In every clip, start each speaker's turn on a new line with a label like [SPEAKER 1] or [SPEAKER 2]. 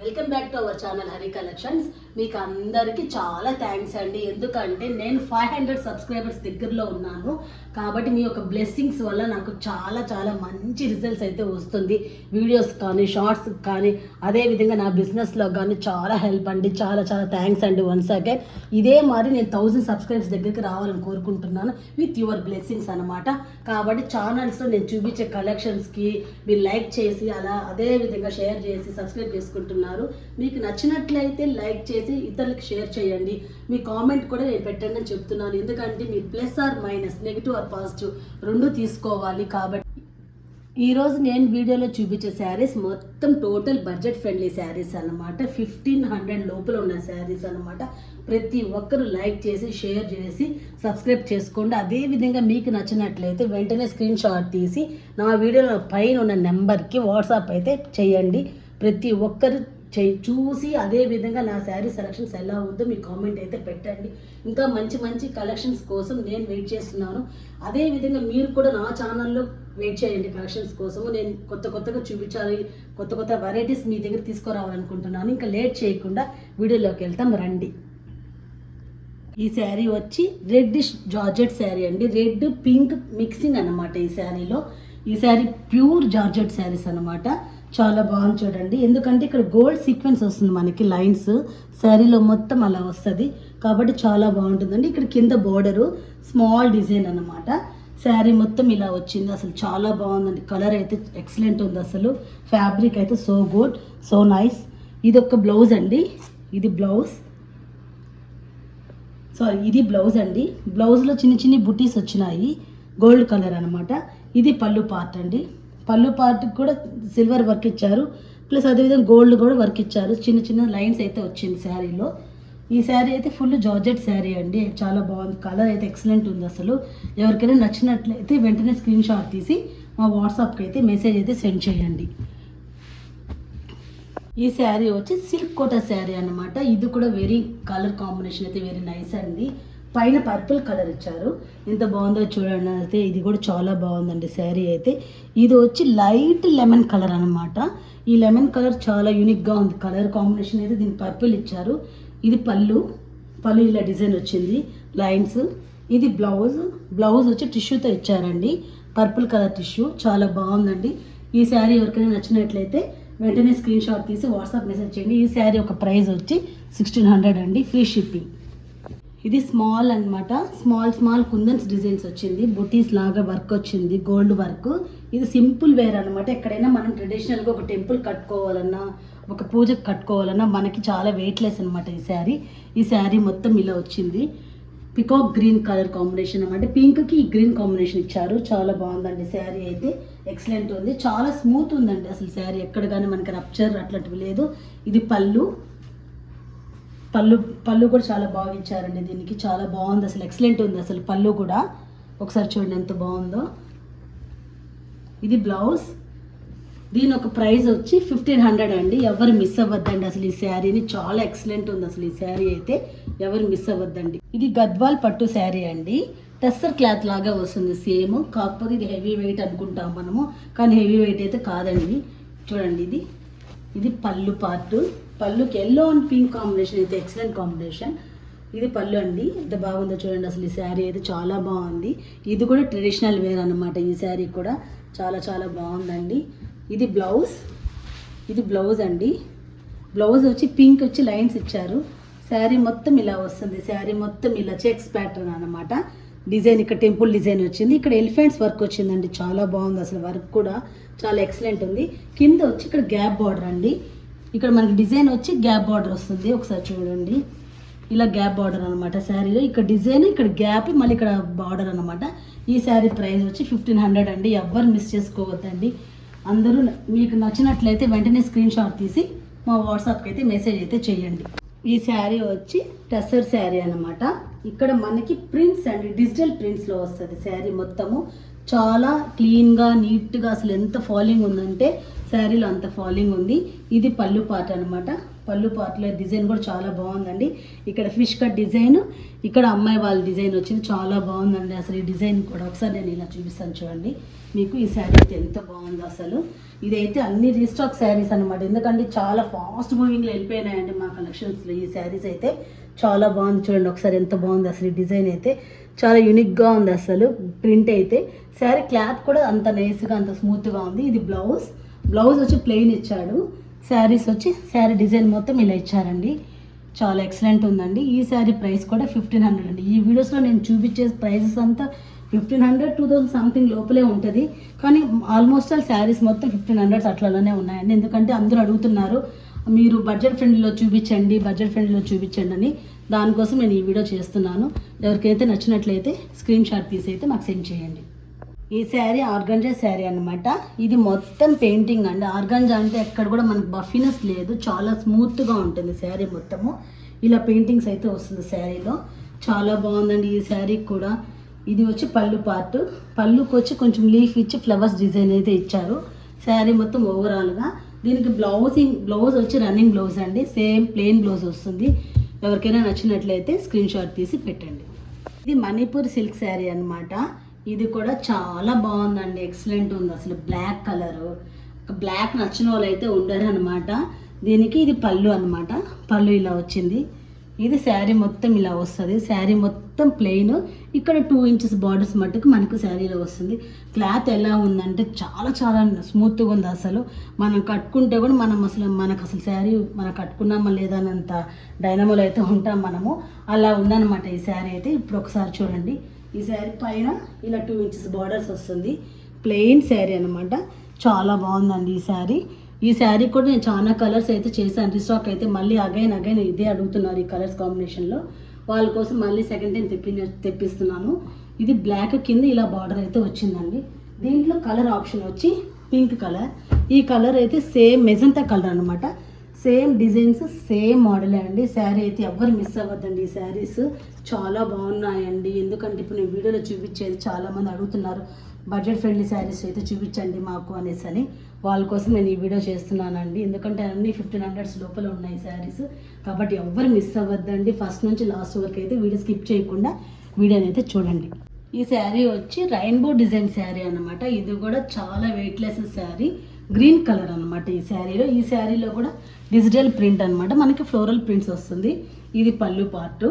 [SPEAKER 1] Welcome back to our channel Hari collections. మీకు అందరికీ చాలా థ్యాంక్స్ అండి. ఎందుకంటే నేను 500 సబ్స్క్రైబర్స్ దగ్గరలో ఉన్నాను కాబట్టి మీ యొక్క బ్లెస్సింగ్స్ వల్ల నాకు చాలా చాలా మంచి రిజల్ట్స్ అయితే వస్తుంది. వీడియోస్ కానీ షార్ట్స్ కానీ అదేవిధంగా నా బిజినెస్లో కానీ చాలా హెల్ప్ అండి. చాలా చాలా థ్యాంక్స్ అండి వన్స్ అగైన్. ఇదే మరి నేను 1000 సబ్స్క్రైబర్స్ దగ్గరికి రావాలని కోరుకుంటున్నాను విత్ యువర్ బ్లెస్సింగ్స్ అనమాట. కాబట్టి ఛానల్స్లో నేను చూపించే కలెక్షన్స్కి మీరు లైక్ చేసి అదే విధంగా షేర్ చేసి సబ్స్క్రైబ్ చేసుకుంటున్నారు. మీకు నచ్చినట్లయితే లైక్ చేసి ఇతరులకు షేర్ చేయండి. మీ కామెంట్ కూడా నేను పెట్టండి అని చెప్తున్నాను. ఎందుకంటే మీరు plus or minus, negative or positive రెండు తీసుకోవాలి. కాబట్టి ఈరోజు నేను వీడియోలో చూపించే శారీస్ మొత్తం టోటల్ బడ్జెట్ ఫ్రెండ్లీ శారీస్ అనమాట. 1500 లోపల ఉన్న శారీస్ అనమాట. ప్రతి ఒక్కరు లైక్ చేసి షేర్ చేసి సబ్స్క్రైబ్ చేసుకోండి. అదేవిధంగా మీకు నచ్చినట్లయితే వెంటనే స్క్రీన్ షాట్ తీసి నా వీడియోలో పైన ఉన్న నెంబర్కి వాట్సాప్ అయితే చేయండి. ప్రతి ఒక్కరు చూసి అదే విధంగా నా శారీ సెలక్షన్స్ ఎలా ఉందో మీ కామెంట్ అయితే పెట్టండి. ఇంకా మంచి మంచి కలెక్షన్స్ కోసం నేను వెయిట్ చేస్తున్నాను. అదేవిధంగా మీరు కూడా నా ఛానల్లో వెయిట్ చేయండి కలెక్షన్స్ కోసము. నేను కొత్తగా చూపించాలి, కొత్త వెరైటీస్ మీ దగ్గర తీసుకురావాలనుకుంటున్నాను. ఇంకా లేట్ చేయకుండా వీడియోలోకి వెళ్తాం రండి. ఈ శారీ వచ్చి రెడ్డిష్ జార్జెట్ శారీ అండి. రెడ్ పింక్ మిక్సింగ్ అనమాట ఈ శారీలో. ఈ శారీ ప్యూర్ జార్జెట్ శారీస్ అనమాట. చాలా బాగుంది చూడండి. ఎందుకంటే ఇక్కడ గోల్డ్ సీక్వెన్స్ వస్తుంది మనకి, లైన్స్ శారీలో మొత్తం అలా వస్తుంది కాబట్టి చాలా బాగుంటుందండి. ఇక్కడ కింద బోర్డరు స్మాల్ డిజైన్ అనమాట. శారీ మొత్తం ఇలా వచ్చింది. అసలు చాలా బాగుందండి. కలర్ అయితే ఎక్సలెంట్ ఉంది. అసలు ఫ్యాబ్రిక్ అయితే సో గుడ్, సో నైస్. ఇది ఒక బ్లౌజ్ అండి. ఇది బ్లౌజ్ ఇది బ్లౌజ్ అండి. బ్లౌజ్లో చిన్న బుటీస్ వచ్చినాయి, గోల్డ్ కలర్ అనమాట. ఇది పళ్ళు పార్ట్ అండి. పళ్ళు పార్ట్కి కూడా సిల్వర్ వర్క్ ఇచ్చారు, ప్లస్ అదేవిధంగా గోల్డ్ కూడా వర్క్ ఇచ్చారు. చిన్న లైన్స్ అయితే వచ్చింది శారీలో. ఈ శారీ అయితే ఫుల్ జార్జెట్ శారీ అండి. చాలా బాగుంది. కలర్ అయితే ఎక్సలెంట్ ఉంది. అసలు ఎవరికైనా నచ్చినట్లయితే వెంటనే స్క్రీన్ షాట్ తీసి మా వాట్సాప్కి అయితే మెసేజ్ అయితే సెండ్ చేయండి. ఈ శారీ వచ్చి సిల్క్ కోటా శారీ అనమాట. ఇది కూడా వెరీ కలర్ కాంబినేషన్ అయితే వెరీ నైస్ అండి. పైన పర్పుల్ కలర్ ఇచ్చారు. ఎంత బాగుందో చూడండి. అయితే ఇది కూడా చాలా బాగుందండి శారీ అయితే. ఇది వచ్చి లైట్ లెమన్ కలర్ అనమాట. ఈ లెమన్ కలర్ చాలా యూనిక్గా ఉంది. కలర్ కాంబినేషన్ అయితే దీనికి పర్పుల్ ఇచ్చారు. ఇది పళ్ళు ఇలా డిజైన్ వచ్చింది, లైన్స్. ఇది బ్లౌజ్ వచ్చి టిష్యూతో ఇచ్చారండి, పర్పుల్ కలర్ టిష్యూ. చాలా బాగుందండి. ఈ శారీ ఎవరికైనా నచ్చినట్లయితే వెంటనే స్క్రీన్ షాట్ తీసి వాట్సాప్ మెసేజ్ చేయండి. ఈ శారీ ఒక ప్రైస్ వచ్చి 1600 అండి, ఫ్రీ షిప్పింగ్. ఇది స్మాల్ అనమాట. స్మాల్ కుందన్స్ డిజైన్స్ వచ్చింది, బుటీస్ లాగా వర్క్ వచ్చింది, గోల్డ్ వర్క్. ఇది సింపుల్ వేర్ అనమాట. ఎక్కడైనా మనం ట్రెడిషనల్గా ఒక టెంపుల్ కట్టుకోవాలన్నా, ఒక పూజకు కట్టుకోవాలన్నా మనకి చాలా వెయిట్లెస్ అనమాట ఈ శారీ మొత్తం ఇలా వచ్చింది. పికాక్ గ్రీన్ కలర్ కాంబినేషన్ అనమాట. పింక్కి ఈ గ్రీన్ కాంబినేషన్ ఇచ్చారు. చాలా బాగుందండి శారీ అయితే. ఎక్సలెంట్ ఉంది. చాలా స్మూత్ ఉందండి అసలు శారీ. ఎక్కడ కానీ మనకి రప్చర్ అట్లాంటివి లేదు. ఇది పళ్ళు కూడా చాలా బాగా ఇచ్చారండి. దీనికి చాలా బాగుంది. అసలు ఎక్సలెంట్ ఉంది అసలు పళ్ళు కూడా. ఒకసారి చూడండి ఎంత బాగుందో. ఇది బ్లౌజ్. దీని ఒక ప్రైస్ వచ్చి 1500 అండి. ఎవరు మిస్ అవ్వద్దండి అసలు ఈ శారీని. చాలా ఎక్సలెంట్ ఉంది అసలు ఈ శారీ అయితే. ఎవరు మిస్ అవ్వద్దండి. ఇది గద్వాల్ పట్టు శారీ అండి. టెస్సర్ క్లాత్ లాగా వస్తుంది సేమ్. కాకపోతే ఇది హెవీ వెయిట్ అనుకుంటాం మనము, కానీ హెవీ వెయిట్ అయితే కాదండి. చూడండి ఇది పళ్ళు పార్ట్. పళ్ళుకి ఎల్లో అండ్ పింక్ కాంబినేషన్ అయితే ఎక్సలెంట్ కాంబినేషన్. ఇది పళ్ళు అండి. ఎంత బాగుందో చూడండి అసలు ఈ శారీ అయితే చాలా బాగుంది. ఇది కూడా ట్రెడిషనల్ వేర్ అనమాట. ఈ శారీ కూడా చాలా చాలా బాగుందండి. ఇది బ్లౌజ్ అండి. బ్లౌజ్ వచ్చి పింక్ వచ్చి లైన్స్ ఇచ్చారు. శారీ మొత్తం ఇలా వస్తుంది. శారీ మొత్తం ఇలా చెక్స్ ప్యాటర్న్ అనమాట. డిజైన్ ఇక్కడ టెంపుల్ డిజైన్ వచ్చింది. ఇక్కడ ఎలిఫెంట్స్ వర్క్ వచ్చిందండి. చాలా బాగుంది అసలు. వర్క్ కూడా చాలా ఎక్సలెంట్ ఉంది. కింద వచ్చి ఇక్కడ గ్యాప్ బార్డర్ అండి. ఇక్కడ మనకి డిజైన్ వచ్చి గ్యాప్ బార్డర్ వస్తుంది. ఒకసారి చూడండి, ఇలా గ్యాప్ బార్డర్ అనమాట శారీలో. ఇక్కడ డిజైన్, ఇక్కడ గ్యాప్, మళ్ళీ ఇక్కడ బార్డర్ అనమాట. ఈ శారీ ప్రైస్ వచ్చి 1500 అండి. ఎవ్వరు మిస్ చేసుకోవద్దండి. అందరూ మీకు నచ్చినట్లయితే వెంటనే స్క్రీన్ షాట్ తీసి మా వాట్సాప్కి అయితే మెసేజ్ అయితే చేయండి. ఈ శారీ వచ్చి టెస్సర్ శారీ అనమాట. ఇక్కడ మనకి ప్రింట్స్ అండి, డిజిటల్ ప్రింట్స్లో వస్తుంది శారీ మొత్తము. చాలా క్లీన్గా నీట్గా అసలు ఎంత ఫాలింగ్ ఉందంటే శారీలో అంత ఫాలింగ్ ఉంది. ఇది పళ్ళు పార్ట్ అనమాట. పళ్ళు పార్ట్లో డిజైన్ కూడా చాలా బాగుందండి. ఇక్కడ ఫిష్ కట్ డిజైన్, ఇక్కడ అమ్మాయి వాళ్ళ డిజైన్ వచ్చింది. చాలా బాగుందండి అసలు ఈ డిజైన్ కూడా. ఒకసారి నేను ఇలా చూపిస్తాను చూడండి మీకు. ఈ శారీ అయితే ఎంత బాగుందో అసలు. ఇదైతే అన్ని రీస్టాక్ శారీస్ అనమాట. ఎందుకంటే చాలా ఫాస్ట్ మూవింగ్లో వెళ్ళిపోయినాయండి మా కలెక్షన్స్లో. ఈ శారీస్ అయితే చాలా బాగుంది చూడండి ఒకసారి ఎంత బాగుంది అసలు. ఈ డిజైన్ అయితే చాలా యూనిక్గా ఉంది అసలు. ప్రింట్ అయితే శారీ క్లాత్ కూడా అంత నైస్గా అంత స్మూత్గా ఉంది. ఇది బ్లౌజ్ వచ్చి ప్లెయిన్ ఇచ్చాడు. శారీస్ వచ్చి శారీ డిజైన్ మొత్తం ఇలా ఇచ్చారండి. చాలా ఎక్సలెంట్ ఉందండి. ఈ శారీ ప్రైస్ కూడా 1500 అండి. ఈ వీడియోస్లో నేను చూపించే ప్రైసెస్ అంతా 1500, 2000 సంథింగ్ లోపలే ఉంటుంది. కానీ ఆల్మోస్ట్ ఆల్ శారీస్ మొత్తం 1500 అట్లలోనే ఉన్నాయండి. ఎందుకంటే అందరూ అడుగుతున్నారు మీరు బడ్జెట్ ఫ్రెండ్లీలో చూపించండి అని. దానికోసం నేను ఈ వీడియో చేస్తున్నాను. ఎవరికైతే నచ్చినట్లయితే స్క్రీన్ షాట్ తీసి అయితే నాకు సెండ్ చేయండి. ఈ శారీ ఆర్గంజా శారీ అనమాట. ఇది మొత్తం పెయింటింగ్ అండి. ఆర్గంజా అంటే ఎక్కడ కూడా మనకు బఫీనెస్ లేదు, చాలా స్మూత్గా ఉంటుంది శారీ మొత్తము. ఇలా పెయింటింగ్స్ అయితే వస్తుంది శారీలో. చాలా బాగుందండి ఈ శారీ కూడా. ఇది వచ్చి పళ్ళు పార్ట్. పళ్ళుకి వచ్చి కొంచెం లీఫ్ ఇచ్చి ఫ్లవర్స్ డిజైన్ అయితే ఇచ్చారు. శారీ మొత్తం ఓవరాల్గా. దీనికి బ్లౌజ్ వచ్చి రన్నింగ్ బ్లౌజ్ అండి. సేమ్ ప్లెయిన్ బ్లౌజ్ వస్తుంది. ఎవరికైనా నచ్చినట్లయితే స్క్రీన్ షాట్ తీసి పెట్టండి. ఇది మణిపూర్ సిల్క్ శారీ అనమాట. ఇది కూడా చాలా బాగుందండి. ఎక్సలెంట్ ఉంది అసలు. బ్లాక్ కలరు, బ్లాక్ నచ్చిన వాళ్ళు అయితే ఉండరు అనమాట. దీనికి ఇది పళ్ళు అనమాట. పళ్ళు ఇలా వచ్చింది. ఇది శారీ మొత్తం ఇలా వస్తుంది. శారీ మొత్తం ప్లెయిన్. ఇక్కడ 2 ఇంచెస్ బార్డర్స్ మట్టుకు మనకు శారీలో వస్తుంది. క్లాత్ ఎలా ఉందంటే చాలా చాలా స్మూత్గా ఉంది అసలు. మనం కట్టుకుంటే కూడా మనకు అసలు శారీ మనం కట్టుకున్నామా లేదా అన్నంత డైనమోలో అయితే ఉంటాం మనము. అలా ఉందన్నమాట ఈ శారీ అయితే. ఇప్పుడు ఒకసారి చూడండి. ఈ శారీ పైన ఇలా 2 ఇంచెస్ బార్డర్స్ వస్తుంది. ప్లెయిన్ శారీ అనమాట. చాలా బాగుందండి ఈ శారీ. ఈ శారీ కూడా నేను చాలా కలర్స్ అయితే చేశాను. రీస్టాక్ అయితే మళ్ళీ అగైన్ ఇదే అడుగుతున్నారు ఈ కలర్స్ కాంబినేషన్లో. వాళ్ళ కోసం మళ్ళీ సెకండ్ టైం తెప్పిస్తున్నాను. ఇది బ్లాక్ కింద ఇలా బార్డర్ అయితే వచ్చిందండి. దీంట్లో కలర్ ఆప్షన్ వచ్చి పింక్ కలర్. ఈ కలర్ అయితే సేమ్ మెజంతా కలర్ అనమాట. సేమ్ డిజైన్స్ సేమ్ మోడలే అండి. శారీ అయితే ఎవ్వరు మిస్ అవ్వద్దండి. ఈ శారీస్ చాలా బాగున్నాయండి. ఎందుకంటే ఇప్పుడు నేను వీడియోలో చూపించేది చాలామంది అడుగుతున్నారు బడ్జెట్ ఫ్రెండ్లీ శారీస్ అయితే చూపించండి మాకు అని. వాళ్ళ కోసం నేను ఈ వీడియో చేస్తున్నానండి. ఎందుకంటే అన్ని 1500 లోపల ఉన్నాయి శారీస్. కాబట్టి ఎవ్వరు మిస్ అవ్వద్దండి. ఫస్ట్ నుంచి లాస్ట్ వరకు అయితే వీడియో స్కిప్ చేయకుండా వీడియోని అయితే చూడండి. ఈ శారీ వచ్చి రెయిన్బో డిజైన్ శారీ అనమాట. ఇది కూడా చాలా వెయిట్లెస్ శారీ. గ్రీన్ కలర్ అనమాట ఈ శారీలో కూడా డిజిటల్ ప్రింట్ అనమాట. మనకి ఫ్లోరల్ ప్రింట్స్ వస్తుంది. ఇది పళ్ళు పార్ట్.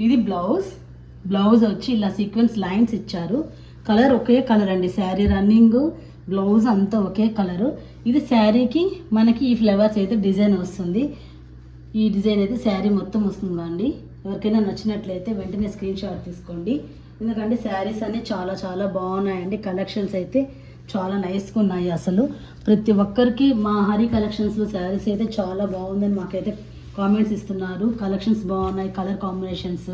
[SPEAKER 1] ఇది బ్లౌజ్ వచ్చి ఇలా సీక్వెన్స్ లైన్స్ ఇచ్చారు. కలర్ ఒకే కలర్ అండి. శారీ రన్నింగ్ బ్లౌజ్ అంతా ఒకే కలరు. ఇది శారీకి మనకి ఈ ఫ్లవర్స్ అయితే డిజైన్ వస్తుంది. ఈ డిజైన్ అయితే శారీ మొత్తం వస్తుంది అండి. ఎవరికైనా నచ్చినట్లయితే వెంటనే స్క్రీన్ షాట్ తీసుకోండి. ఎందుకంటే శారీస్ అన్నీ చాలా చాలా బాగున్నాయండి. కలెక్షన్స్ అయితే చాలా నైస్గా ఉన్నాయి అసలు. ప్రతి ఒక్కరికి మా హరి కలెక్షన్స్లో శారీస్ అయితే చాలా బాగుందని మాకైతే కామెంట్స్ ఇస్తున్నారు. కలెక్షన్స్ బాగున్నాయి, colour combinations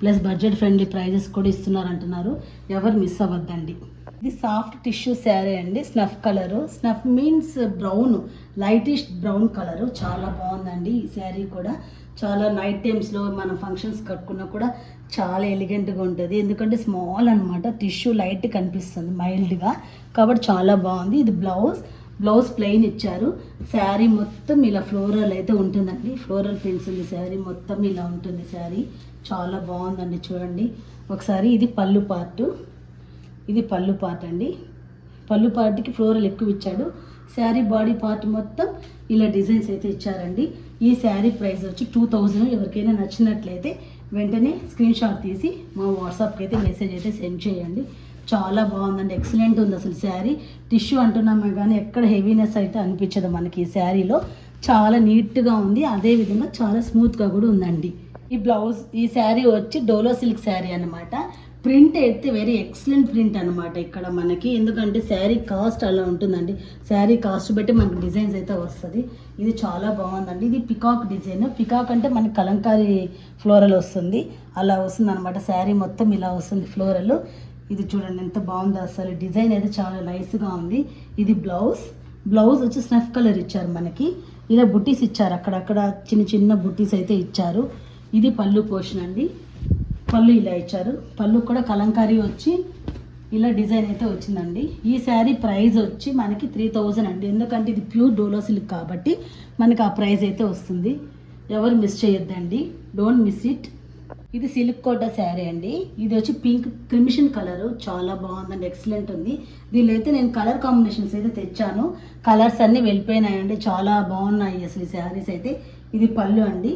[SPEAKER 1] plus budget friendly prices కూడా ఇస్తున్నారు అంటున్నారు. ఎవరు మిస్ అవ్వద్దండి. ఇది సాఫ్ట్ టిష్యూ శారీ అండి. Snuff colour. Snuff means brown, lightish brown colour. చాలా బాగుందండి ఈ శారీ కూడా. చాలా నైట్ టైమ్స్లో మనం ఫంక్షన్స్ కట్టుకున్నా కూడా చాలా ఎలిగెంట్గా ఉంటుంది. ఎందుకంటే స్మాల్ అనమాట. టిష్యూ లైట్ కనిపిస్తుంది మైల్డ్గా, కాబట్టి చాలా బాగుంది. ఇది బ్లౌజ్ ప్లెయిన్ ఇచ్చారు. శారీ మొత్తం ఇలా ఫ్లోరల్ అయితే ఉంటుందండి. ఫ్లోరల్ ప్రింట్స్ ఉంది. శారీ మొత్తం ఇలా ఉంటుంది. శారీ చాలా బాగుందండి చూడండి ఒకసారి. ఇది పళ్ళు పార్ట్ అండి. పళ్ళు పార్ట్కి ఫ్లోరల్ ఎక్కువ ఇచ్చాడు. శారీ బాడీ పార్ట్ మొత్తం ఇలా డిజైన్స్ అయితే ఇచ్చారండి. ఈ శారీ ప్రైస్ వచ్చి 2000. ఎవరికైనా నచ్చినట్లయితే వెంటనే స్క్రీన్ షాట్ తీసి మా వాట్సాప్కి అయితే మెసేజ్ అయితే సెండ్ చేయండి. చాలా బాగుందండి. ఎక్సలెంట్ ఉంది అసలు శారీ. టిష్యూ అంటున్నామే కానీ ఎక్కడ హెవీనెస్ అయితే అనిపించదు మనకి ఈ శారీలో. చాలా నీట్గా ఉంది. అదేవిధంగా చాలా స్మూత్గా కూడా ఉందండి. ఈ శారీ వచ్చి డోలో సిల్క్ శారీ అనమాట. ప్రింట్ అయితే వెరీ ఎక్సలెంట్ ప్రింట్ అనమాట ఇక్కడ మనకి. ఎందుకంటే శారీ కాస్ట్ అలా ఉంటుందండి. శారీ కాస్ట్ బట్టి మనకి డిజైన్స్ అయితే వస్తుంది. ఇది చాలా బాగుందండి. ఇది పికాక్ డిజైన్. పికాక్ అంటే మనకి కలంకారీ ఫ్లోరల్ వస్తుంది, అలా వస్తుంది అనమాట. శారీ మొత్తం ఇలా వస్తుంది ఫ్లోరల్. ఇది చూడండి ఎంత బాగుందో అసలు. డిజైన్ అయితే చాలా నైస్గా ఉంది. ఇది బ్లౌజ్ వచ్చి స్నఫ్ కలర్ ఇచ్చారు మనకి. ఇలా బుట్టీస్ ఇచ్చారు, అక్కడక్కడ చిన్న చిన్న బుట్టీస్ అయితే ఇచ్చారు. ఇది పళ్ళు పోర్షన్ అండి. పళ్ళు ఇలా ఇచ్చారు. పళ్ళు కూడా కలంకారీ వచ్చి ఇలా డిజైన్ అయితే వచ్చిందండి. ఈ శారీ ప్రైస్ వచ్చి మనకి 3000 అండి. ఎందుకంటే ఇది ప్యూర్ డోలో సిల్క్ కాబట్టి మనకి ఆ ప్రైస్ అయితే వస్తుంది. ఎవరు మిస్ చేయొద్దండి, డోంట్ మిస్ ఇట్. ఇది సిల్క్ కోట శారీ అండి. ఇది వచ్చి పింక్ క్రిమిషన్ కలర్, చాలా బాగుందండి, ఎక్సలెంట్ ఉంది. దీనిలో అయితే నేను కలర్ కాంబినేషన్స్ అయితే తెచ్చాను, కలర్స్ అన్నీ వెళ్ళిపోయినాయండి, చాలా బాగున్నాయి అసలు ఈ శారీస్ అయితే. ఇది పళ్ళు అండి,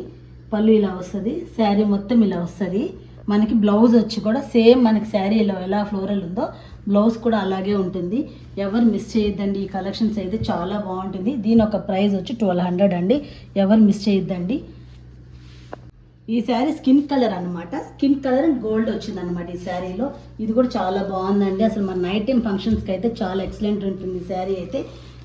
[SPEAKER 1] పళ్ళు ఇలా వస్తుంది, శారీ మొత్తం ఇలా వస్తుంది. మనకి బ్లౌజ్ వచ్చి కూడా సేమ్ మనకి శారీలో ఎలా ఫ్లోరల్ ఉందో బ్లౌజ్ కూడా అలాగే ఉంటుంది. ఎవరు మిస్ చేయొద్దండి, ఈ కలెక్షన్స్ అయితే చాలా బాగుంటుంది. దీని ఒక ప్రైస్ వచ్చి 1200 అండి. ఎవరు మిస్ చేయొద్దండి. ఈ శారీ స్కిన్ కలర్ అనమాట, స్కిన్ కలర్ అండ్ గోల్డ్ వచ్చింది అనమాట ఈ శారీలో. ఇది కూడా చాలా బాగుందండి, అసలు మన నైట్ టైం ఫంక్షన్స్కి అయితే చాలా ఎక్సలెంట్ ఉంటుంది ఈ శారీ అయితే.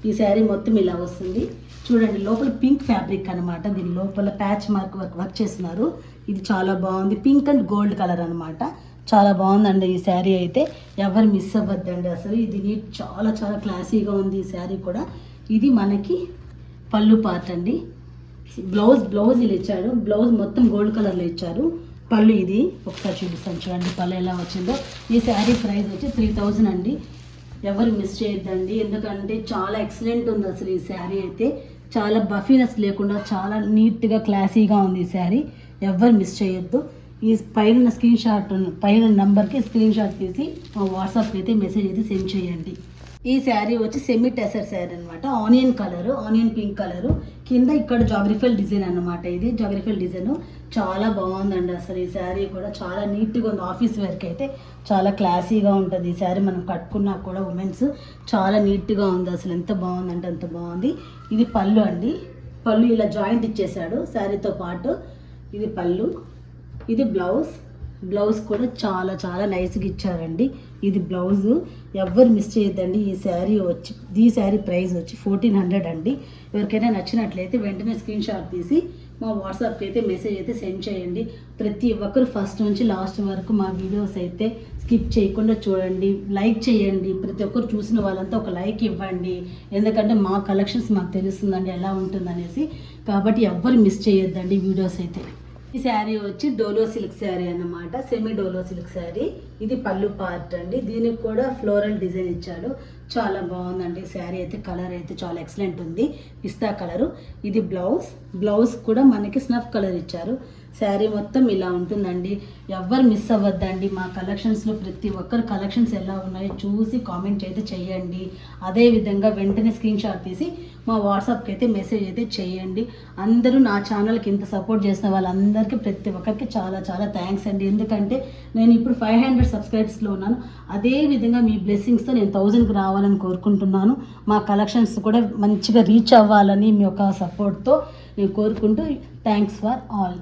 [SPEAKER 1] ఈ శారీ మొత్తం ఇలా వస్తుంది చూడండి, లోపల పింక్ ఫ్యాబ్రిక్ అనమాట, దీని లోపల ప్యాచ్ మార్క్ వర్క్ చేస్తున్నారు. ఇది చాలా బాగుంది, పింక్ అండ్ గోల్డ్ కలర్ అనమాట, చాలా బాగుందండి ఈ శారీ అయితే. ఎవరు మిస్ అవ్వద్దండి అసలు, ఇది చాలా చాలా క్లాసీగా ఉంది ఈ శారీ కూడా. ఇది మనకి పళ్ళు పార్ట్ అండి. బ్లౌజ్ ఇలా ఇచ్చాడు, బ్లౌజ్ మొత్తం గోల్డ్ కలర్లో ఇచ్చారు. పళ్ళు ఇది ఒకసారి చూపిస్తాను చూడండి పళ్ళు ఎలా వచ్చిందో. ఈ శారీ ప్రైస్ వచ్చి 3000 అండి. ఎవరు మిస్ చేయొద్దండి, ఎందుకంటే చాలా ఎక్సలెంట్ ఉంది అసలు ఈ శారీ అయితే. చాలా బఫీనెస్ లేకుండా చాలా నీట్గా క్లాసీగా ఉంది ఈ శారీ. ఎవరు మిస్ చేయొద్దు. ఈ పైన స్క్రీన్ షాట్, పైన నెంబర్కి స్క్రీన్ షాట్ తీసి మా వాట్సాప్కి అయితే మెసేజ్ అయితే సెండ్ చేయండి. ఈ శారీ వచ్చి సెమీ టెసర్ శారీ అనమాట, onion colour, onion pink colour, కింద ఇక్కడ జాగ్రఫికల్ డిజైన్ అనమాట. ఇది జాగ్రఫికల్ డిజైన్ చాలా బాగుందండి అసలు ఈ శారీ కూడా, చాలా నీట్గా ఉంది. ఆఫీస్ వేర్కి అయితే చాలా క్లాసీగా ఉంటుంది ఈ శారీ, మనం కట్టుకున్నా కూడా ఉమెన్స్ చాలా నీట్గా ఉంది అసలు, ఎంత బాగుందంటే అంత బాగుంది. ఇది పళ్ళు అండి, పళ్ళు ఇలా జాయింట్ ఇచ్చేసాడు శారీతో పాటు. ఇది పళ్ళు, ఇది బ్లౌజ్ కూడా చాలా చాలా నైస్గా ఇచ్చారండి. ఇది బ్లౌజు, ఎవ్వరు మిస్ చేయొద్దండి. ఈ శారీ ప్రైస్ వచ్చి 1400 అండి. ఎవరికైనా నచ్చినట్లయితే వెంటనే స్క్రీన్ షాట్ తీసి మా వాట్సాప్కి అయితే మెసేజ్ అయితే సెండ్ చేయండి. ప్రతి ఒక్కరు ఫస్ట్ నుంచి లాస్ట్ వరకు మా వీడియోస్ అయితే స్కిప్ చేయకుండా చూడండి, లైక్ చేయండి. ప్రతి ఒక్కరు చూసిన వాళ్ళంతా ఒక లైక్ ఇవ్వండి, ఎందుకంటే మా కలెక్షన్స్ మాకు తెలుస్తుందండి ఎలా ఉంటుందనేసి. కాబట్టి ఎవ్వరు మిస్ చేయొద్దండి వీడియోస్ అయితే. ఈ శారీ వచ్చి డోలో సిల్క్ శారీ అన్నమాట, సెమీ డోలో సిల్క్ శారీ. ఇది పళ్ళు పార్ట్ అండి, దీనికి కూడా ఫ్లోరల్ డిజైన్ ఇచ్చాడు, చాలా బాగుందండి శారీ అయితే. కలర్ అయితే చాలా ఎక్సలెంట్ ఉంది, పిస్తా కలరు. ఇది బ్లౌజ్ కూడా మనకి స్నఫ్ కలర్ ఇచ్చారు. శారీ మొత్తం ఇలా ఉంటుందండి. ఎవ్వరు మిస్ అవ్వద్దండి, మా కలెక్షన్స్లో ప్రతి ఒక్కరు కలెక్షన్స్ ఎలా ఉన్నాయో చూసి కామెంట్ అయితే చేయండి. అదేవిధంగా వెంటనే స్క్రీన్ షాట్ తీసి మా వాట్సాప్కి అయితే మెసేజ్ అయితే చేయండి. అందరూ నా ఛానల్కి ఇంత సపోర్ట్ చేసిన వాళ్ళందరికీ ప్రతి ఒక్కరికి చాలా చాలా థ్యాంక్స్ అండి. ఎందుకంటే నేను ఇప్పుడు 500 సబ్స్క్రైబర్స్లో ఉన్నాను. అదేవిధంగా మీ బ్లెస్సింగ్స్తో నేను 1000కి రావాలని కోరుకుంటున్నాను. మా కలెక్షన్స్ కూడా మంచిగా రీచ్ అవ్వాలని మీ యొక్క సపోర్ట్తో నేను కోరుకుంటూ థ్యాంక్స్ ఫర్ ఆల్.